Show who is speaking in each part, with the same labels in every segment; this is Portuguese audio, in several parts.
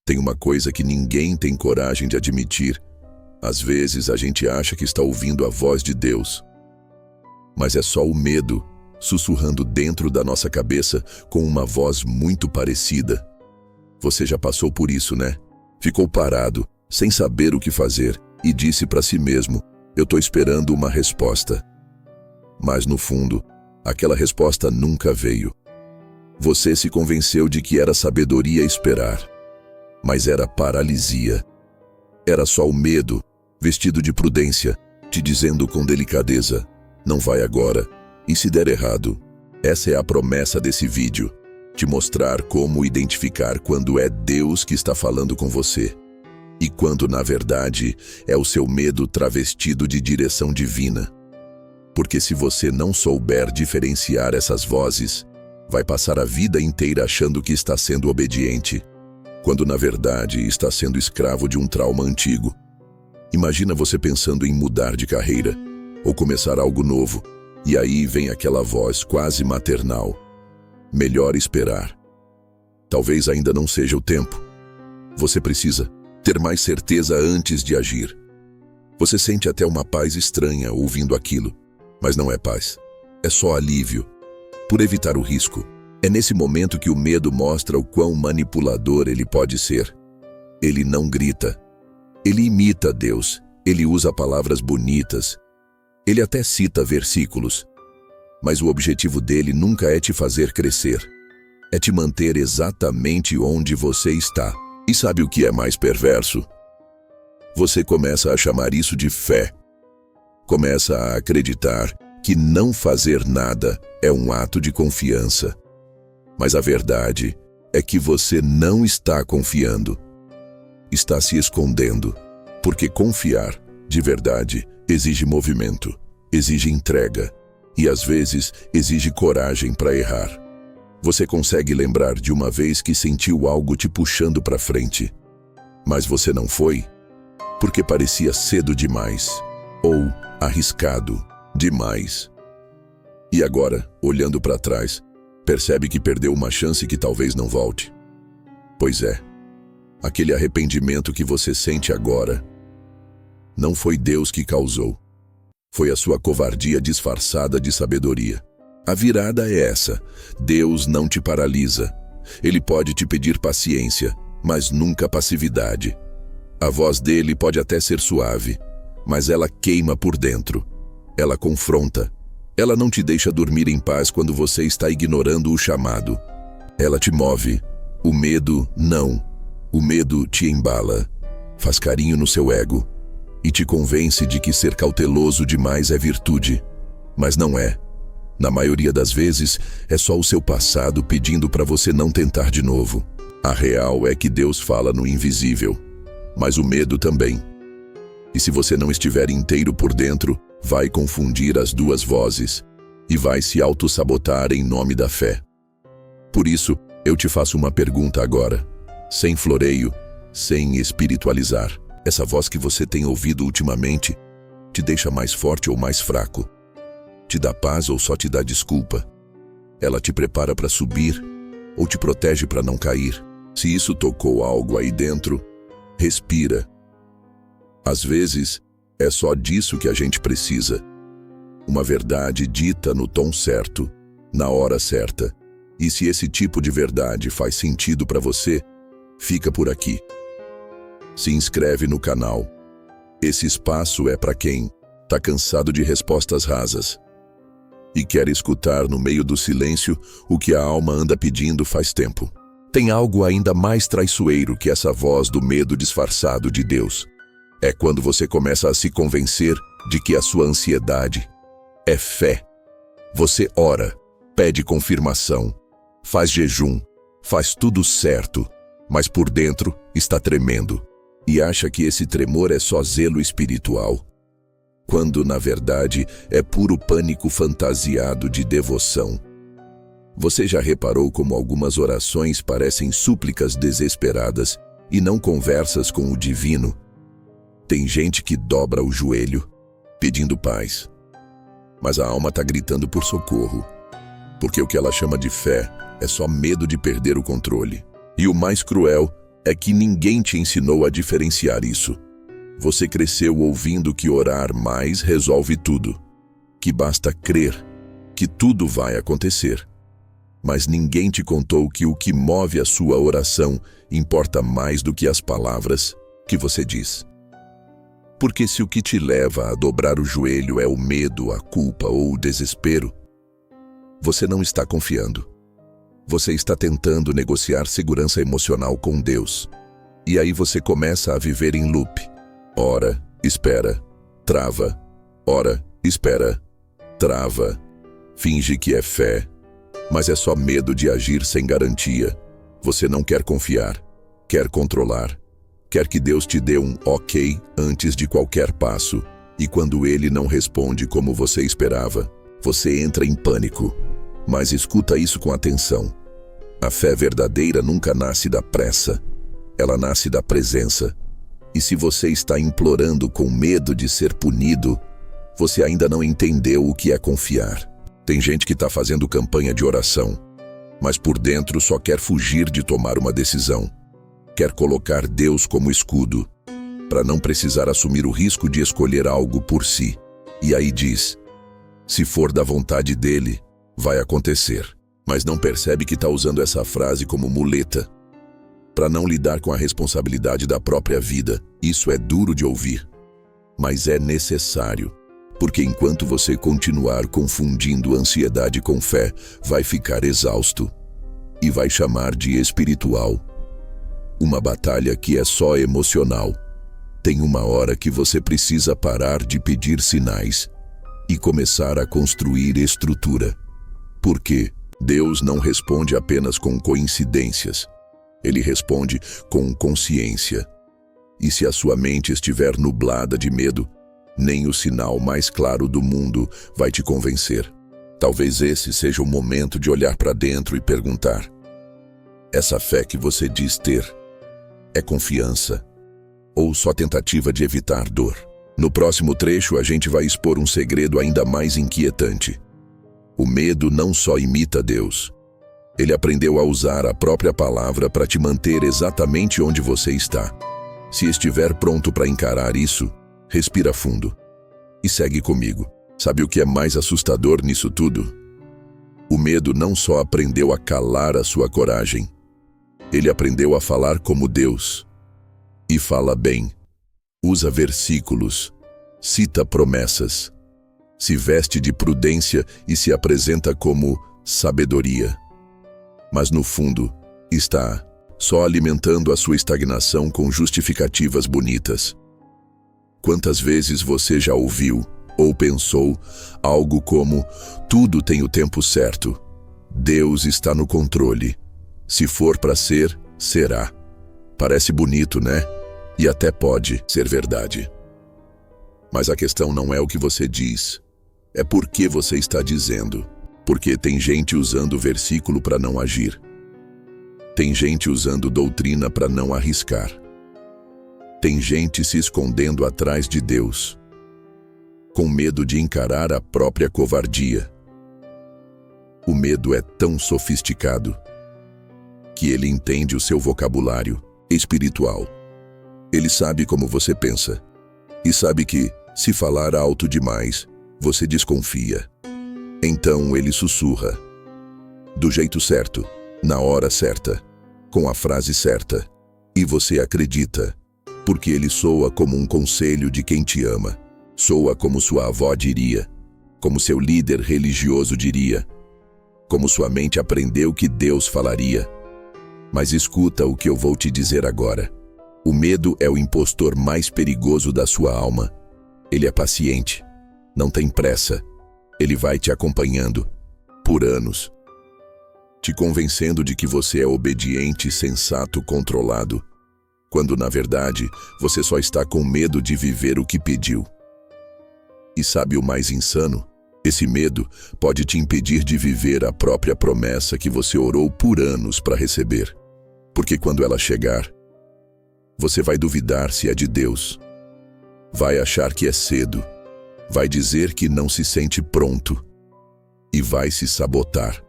Speaker 1: Tem uma coisa que ninguém tem coragem de admitir. Às vezes a gente acha que está ouvindo a voz de Deus, mas é só o medo sussurrando dentro da nossa cabeça com uma voz muito parecida. Você já passou por isso, né? Ficou parado, sem saber o que fazer, e disse para si mesmo: eu estou esperando uma resposta. Mas no fundo, aquela resposta nunca veio. Você se convenceu de que era sabedoria esperar, mas era paralisia. Era só o medo, vestido de prudência, te dizendo com delicadeza: não vai agora, e se der errado? Essa é a promessa desse vídeo, te mostrar como identificar quando é Deus que está falando com você, e quando, na verdade, é o seu medo travestido de direção divina. Porque se você não souber diferenciar essas vozes, vai passar a vida inteira achando que está sendo obediente, quando na verdade está sendo escravo de um trauma antigo. Imagina você pensando em mudar de carreira, ou começar algo novo, e aí vem aquela voz quase maternal: melhor esperar. Talvez ainda não seja o tempo. Você precisa ter mais certeza antes de agir. Você sente até uma paz estranha ouvindo aquilo, mas não é paz, é só alívio. Por evitar o risco, é nesse momento que o medo mostra o quão manipulador ele pode ser. Ele não grita. Ele imita Deus. Ele usa palavras bonitas. Ele até cita versículos. Mas o objetivo dele nunca é te fazer crescer. É te manter exatamente onde você está. E sabe o que é mais perverso? Você começa a chamar isso de fé. Começa a acreditar que não fazer nada é um ato de confiança. Mas a verdade é que você não está confiando. Está se escondendo. Porque confiar, de verdade, exige movimento, exige entrega e, às vezes, exige coragem para errar. Você consegue lembrar de uma vez que sentiu algo te puxando para frente, mas você não foi? Porque parecia cedo demais ou arriscado demais. E agora, olhando para trás, percebe que perdeu uma chance que talvez não volte. Pois é, aquele arrependimento que você sente agora não foi Deus que causou. Foi a sua covardia disfarçada de sabedoria. A virada é essa: Deus não te paralisa. Ele pode te pedir paciência, mas nunca passividade. A voz dele pode até ser suave, mas ela queima por dentro. Ela confronta. Ela não te deixa dormir em paz quando você está ignorando o chamado. Ela te move. O medo, não. O medo te embala, faz carinho no seu ego e te convence de que ser cauteloso demais é virtude. Mas não é. Na maioria das vezes, é só o seu passado pedindo para você não tentar de novo. A real é que Deus fala no invisível, mas o medo também. E se você não estiver inteiro por dentro, vai confundir as duas vozes e vai se auto-sabotar em nome da fé. Por isso, eu te faço uma pergunta agora, sem floreio, sem espiritualizar. Essa voz que você tem ouvido ultimamente te deixa mais forte ou mais fraco? Te dá paz ou só te dá desculpa? Ela te prepara para subir ou te protege para não cair? Se isso tocou algo aí dentro, respira. Às vezes, é só disso que a gente precisa. Uma verdade dita no tom certo, na hora certa. E se esse tipo de verdade faz sentido para você, fica por aqui. Se inscreve no canal. Esse espaço é para quem está cansado de respostas rasas e quer escutar no meio do silêncio o que a alma anda pedindo faz tempo. Tem algo ainda mais traiçoeiro que essa voz do medo disfarçado de Deus. É quando você começa a se convencer de que a sua ansiedade é fé. Você ora, pede confirmação, faz jejum, faz tudo certo, mas por dentro está tremendo e acha que esse tremor é só zelo espiritual, quando na verdade é puro pânico fantasiado de devoção. Você já reparou como algumas orações parecem súplicas desesperadas e não conversas com o divino? Tem gente que dobra o joelho, pedindo paz, mas a alma está gritando por socorro, porque o que ela chama de fé é só medo de perder o controle. E o mais cruel é que ninguém te ensinou a diferenciar isso. Você cresceu ouvindo que orar mais resolve tudo, que basta crer, que tudo vai acontecer. Mas ninguém te contou que o que move a sua oração importa mais do que as palavras que você diz. Porque se o que te leva a dobrar o joelho é o medo, a culpa ou o desespero, você não está confiando. Você está tentando negociar segurança emocional com Deus. E aí você começa a viver em loop. Ora, espera, trava. Ora, espera, trava. Finge que é fé, mas é só medo de agir sem garantia. Você não quer confiar, quer controlar. Quer que Deus te dê um ok antes de qualquer passo. E quando Ele não responde como você esperava, você entra em pânico. Mas escuta isso com atenção. A fé verdadeira nunca nasce da pressa. Ela nasce da presença. E se você está implorando com medo de ser punido, você ainda não entendeu o que é confiar. Tem gente que está fazendo campanha de oração, mas por dentro só quer fugir de tomar uma decisão. Quer colocar Deus como escudo, para não precisar assumir o risco de escolher algo por si. E aí diz, se for da vontade dele, vai acontecer. Mas não percebe que está usando essa frase como muleta, para não lidar com a responsabilidade da própria vida. Isso é duro de ouvir, mas é necessário. Porque enquanto você continuar confundindo ansiedade com fé, vai ficar exausto e vai chamar de espiritual. Uma batalha que é só emocional. Tem uma hora que você precisa parar de pedir sinais e começar a construir estrutura. Porque Deus não responde apenas com coincidências. Ele responde com consciência. E se a sua mente estiver nublada de medo, nem o sinal mais claro do mundo vai te convencer. Talvez esse seja o momento de olhar para dentro e perguntar: essa fé que você diz ter é confiança ou só tentativa de evitar dor? No próximo trecho, a gente vai expor um segredo ainda mais inquietante. O medo não só imita Deus. Ele aprendeu a usar a própria palavra para te manter exatamente onde você está. Se estiver pronto para encarar isso, respira fundo e segue comigo. Sabe o que é mais assustador nisso tudo? O medo não só aprendeu a calar a sua coragem, ele aprendeu a falar como Deus. E fala bem. Usa versículos, cita promessas, se veste de prudência e se apresenta como sabedoria. Mas no fundo, está só alimentando a sua estagnação com justificativas bonitas. Quantas vezes você já ouviu ou pensou algo como: tudo tem o tempo certo, Deus está no controle, se for para ser, será. Parece bonito, né? E até pode ser verdade. Mas a questão não é o que você diz, é por que você está dizendo. Porque tem gente usando o versículo para não agir. Tem gente usando doutrina para não arriscar. Tem gente se escondendo atrás de Deus, com medo de encarar a própria covardia. O medo é tão sofisticado que ele entende o seu vocabulário espiritual. Ele sabe como você pensa e sabe que, se falar alto demais, você desconfia. Então ele sussurra, do jeito certo, na hora certa, com a frase certa, e você acredita, porque ele soa como um conselho de quem te ama, soa como sua avó diria, como seu líder religioso diria, como sua mente aprendeu que Deus falaria. Mas escuta o que eu vou te dizer agora. O medo é o impostor mais perigoso da sua alma. Ele é paciente, não tem pressa. Ele vai te acompanhando por anos, te convencendo de que você é obediente, sensato, controlado, quando na verdade você só está com medo de viver o que pediu. E sabe o mais insano? Esse medo pode te impedir de viver a própria promessa que você orou por anos para receber. Porque quando ela chegar, você vai duvidar se é de Deus. Vai achar que é cedo. Vai dizer que não se sente pronto e vai se sabotar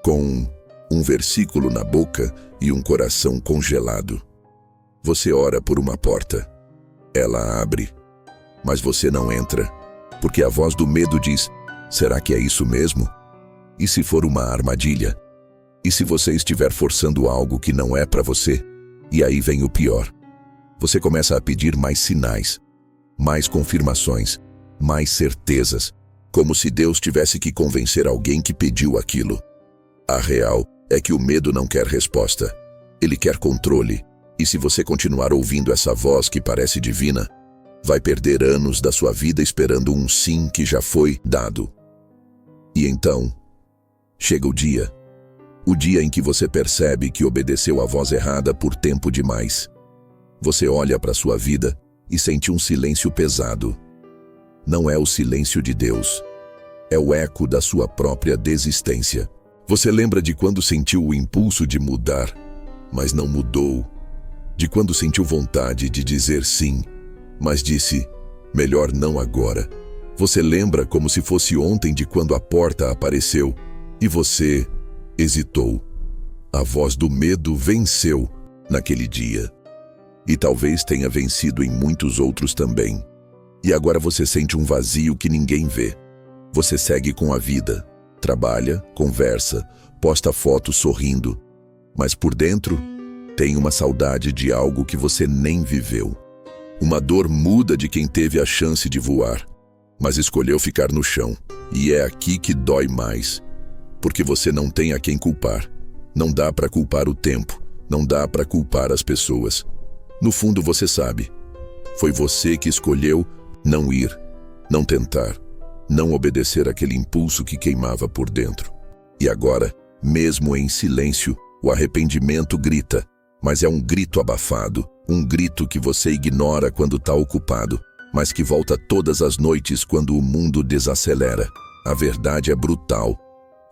Speaker 1: com um versículo na boca e um coração congelado. Você ora por uma porta. Ela abre, mas você não entra, porque a voz do medo diz: será que é isso mesmo? E se for uma armadilha? E se você estiver forçando algo que não é para você? E aí vem o pior. Você começa a pedir mais sinais, mais confirmações, mais certezas, como se Deus tivesse que convencer alguém que pediu aquilo. A real é que o medo não quer resposta. Ele quer controle. E se você continuar ouvindo essa voz que parece divina, vai perder anos da sua vida esperando um sim que já foi dado. E então, chega o dia em que você percebe que obedeceu à voz errada por tempo demais. Você olha para sua vida e sente um silêncio pesado. Não é o silêncio de Deus, é o eco da sua própria desistência. Você lembra de quando sentiu o impulso de mudar, mas não mudou? De quando sentiu vontade de dizer sim, mas disse: melhor não agora. Você lembra como se fosse ontem de quando a porta apareceu e você hesitou. A voz do medo venceu naquele dia. E talvez tenha vencido em muitos outros também. E agora você sente um vazio que ninguém vê. Você segue com a vida, trabalha, conversa, posta fotos sorrindo, mas por dentro tem uma saudade de algo que você nem viveu. Uma dor muda de quem teve a chance de voar, mas escolheu ficar no chão. E é aqui que dói mais, porque você não tem a quem culpar. Não dá para culpar o tempo, não dá para culpar as pessoas. No fundo você sabe, foi você que escolheu não ir, não tentar, não obedecer aquele impulso que queimava por dentro. E agora, mesmo em silêncio, o arrependimento grita, mas é um grito abafado, um grito que você ignora quando está ocupado, mas que volta todas as noites quando o mundo desacelera. A verdade é brutal.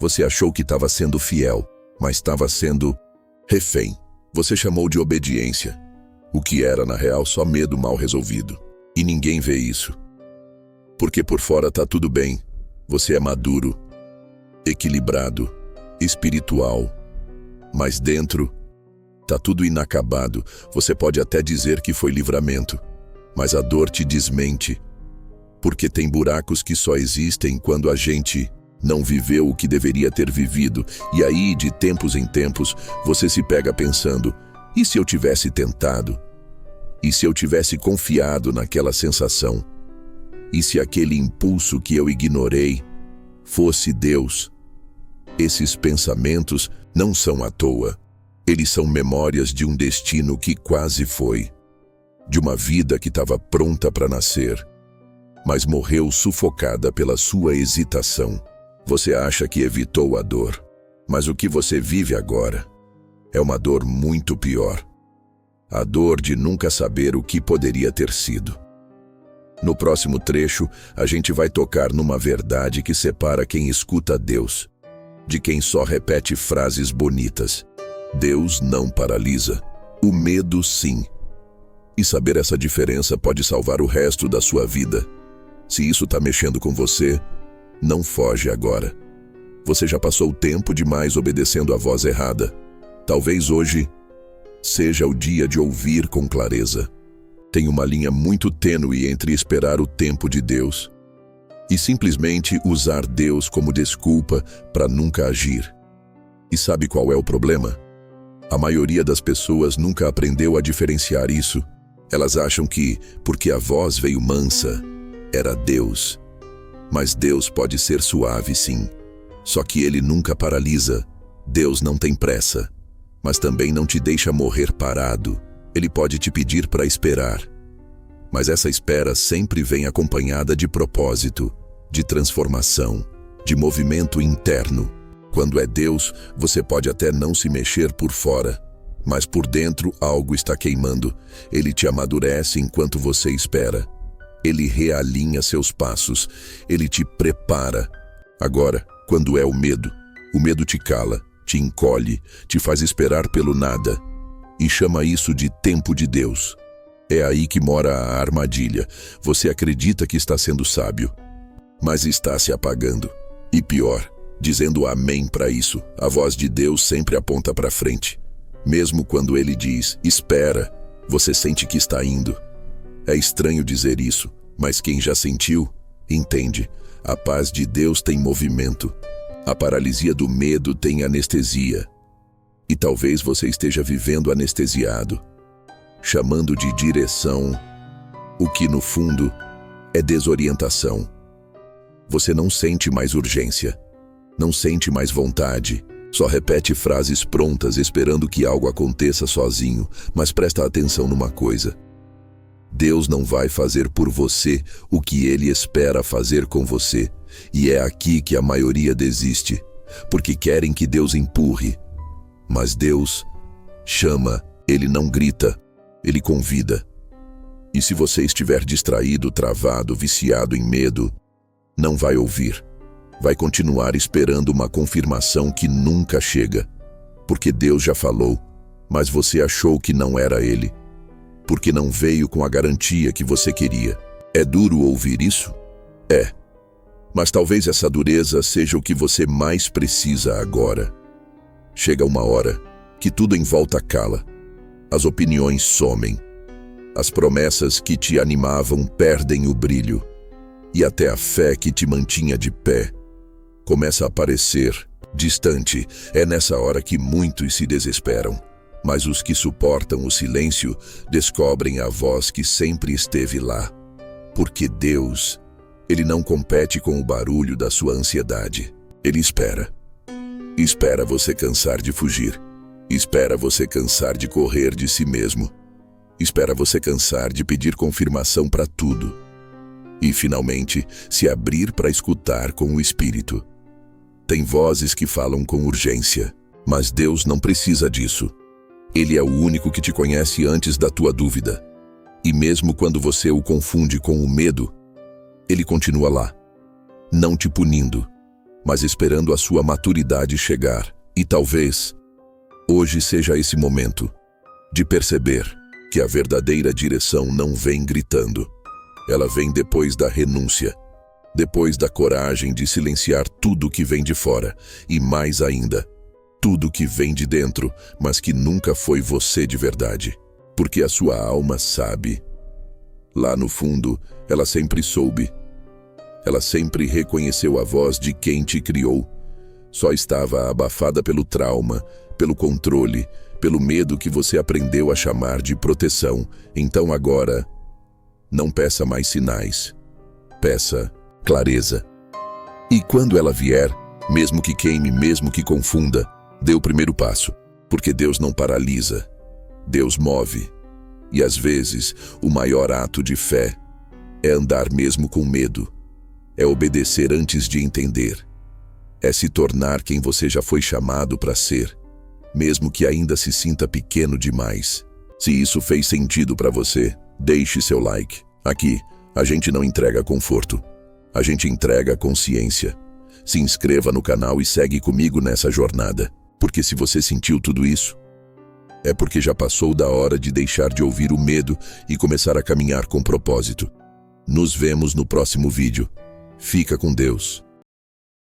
Speaker 1: Você achou que estava sendo fiel, mas estava sendo refém. Você chamou de obediência, o que era, na real, só medo mal resolvido. E ninguém vê isso. Porque por fora tá tudo bem. Você é maduro, equilibrado, espiritual. Mas dentro tá tudo inacabado. Você pode até dizer que foi livramento, mas a dor te desmente. Porque tem buracos que só existem quando a gente não viveu o que deveria ter vivido. E aí, de tempos em tempos, você se pega pensando: e se eu tivesse tentado? E se eu tivesse confiado naquela sensação? E se aquele impulso que eu ignorei fosse Deus? Esses pensamentos não são à toa. Eles são memórias de um destino que quase foi. De uma vida que estava pronta para nascer, mas morreu sufocada pela sua hesitação. Você acha que evitou a dor, mas o que você vive agora é uma dor muito pior. A dor de nunca saber o que poderia ter sido. No próximo trecho, a gente vai tocar numa verdade que separa quem escuta Deus de quem só repete frases bonitas. Deus não paralisa, o medo sim. E saber essa diferença pode salvar o resto da sua vida. Se isso está mexendo com você, não foge agora. Você já passou tempo demais obedecendo a voz errada. Talvez hoje seja o dia de ouvir com clareza. Tem uma linha muito tênue entre esperar o tempo de Deus e simplesmente usar Deus como desculpa para nunca agir. E sabe qual é o problema? A maioria das pessoas nunca aprendeu a diferenciar isso. Elas acham que, porque a voz veio mansa, era Deus. Mas Deus pode ser suave, sim. Só que Ele nunca paralisa. Deus não tem pressa, mas também não te deixa morrer parado. Ele pode te pedir para esperar. Mas essa espera sempre vem acompanhada de propósito, de transformação, de movimento interno. Quando é Deus, você pode até não se mexer por fora, mas por dentro algo está queimando. Ele te amadurece enquanto você espera. Ele realinha seus passos. Ele te prepara. Agora, quando é o medo te cala, te encolhe, te faz esperar pelo nada. E chama isso de tempo de Deus. É aí que mora a armadilha. Você acredita que está sendo sábio, mas está se apagando. E pior, dizendo amém para isso. A voz de Deus sempre aponta para frente. Mesmo quando Ele diz, espera, Você sente que está indo. É estranho dizer isso, mas quem já sentiu, entende. A paz de Deus tem movimento. A paralisia do medo tem anestesia. E talvez você esteja vivendo anestesiado, chamando de direção, o que no fundo é desorientação. Você não sente mais urgência, não sente mais vontade, só repete frases prontas esperando que algo aconteça sozinho, mas presta atenção numa coisa. Deus não vai fazer por você o que Ele espera fazer com você, e é aqui que a maioria desiste, porque querem que Deus empurre. Mas Deus chama, Ele não grita, Ele convida. E se você estiver distraído, travado, viciado em medo, não vai ouvir. Vai continuar esperando uma confirmação que nunca chega. Porque Deus já falou, mas você achou que não era Ele. Porque não veio com a garantia que você queria. É duro ouvir isso? É. Mas talvez essa dureza seja o que você mais precisa agora. Chega uma hora que tudo em volta cala. As opiniões somem. As promessas que te animavam perdem o brilho. E até a fé que te mantinha de pé começa a aparecer distante. É nessa hora que muitos se desesperam. Mas os que suportam o silêncio descobrem a voz que sempre esteve lá. Porque Deus, Ele não compete com o barulho da sua ansiedade. Ele espera. Espera você cansar de fugir. Espera você cansar de correr de si mesmo. Espera você cansar de pedir confirmação para tudo. E, finalmente, se abrir para escutar com o Espírito. Tem vozes que falam com urgência, mas Deus não precisa disso. Ele é o único que te conhece antes da tua dúvida. E mesmo quando você o confunde com o medo, Ele continua lá, não te punindo, mas esperando a sua maturidade chegar. E talvez hoje seja esse momento de perceber que a verdadeira direção não vem gritando. Ela vem depois da renúncia, depois da coragem de silenciar tudo que vem de fora e, mais ainda, tudo que vem de dentro, mas que nunca foi você de verdade. Porque a sua alma sabe. Lá no fundo, ela sempre soube. Ela sempre reconheceu a voz de quem te criou. Só estava abafada pelo trauma, pelo controle, pelo medo que você aprendeu a chamar de proteção. Então agora, não peça mais sinais. Peça clareza. E quando ela vier, mesmo que queime, mesmo que confunda, dê o primeiro passo, porque Deus não paralisa, Deus move. E às vezes, o maior ato de fé é andar mesmo com medo, é obedecer antes de entender, é se tornar quem você já foi chamado para ser, mesmo que ainda se sinta pequeno demais. Se isso fez sentido para você, deixe seu like. Aqui, a gente não entrega conforto, a gente entrega consciência. Se inscreva no canal e segue comigo nessa jornada. Porque se você sentiu tudo isso, é porque já passou da hora de deixar de ouvir o medo e começar a caminhar com propósito. Nos vemos no próximo vídeo. Fica com Deus.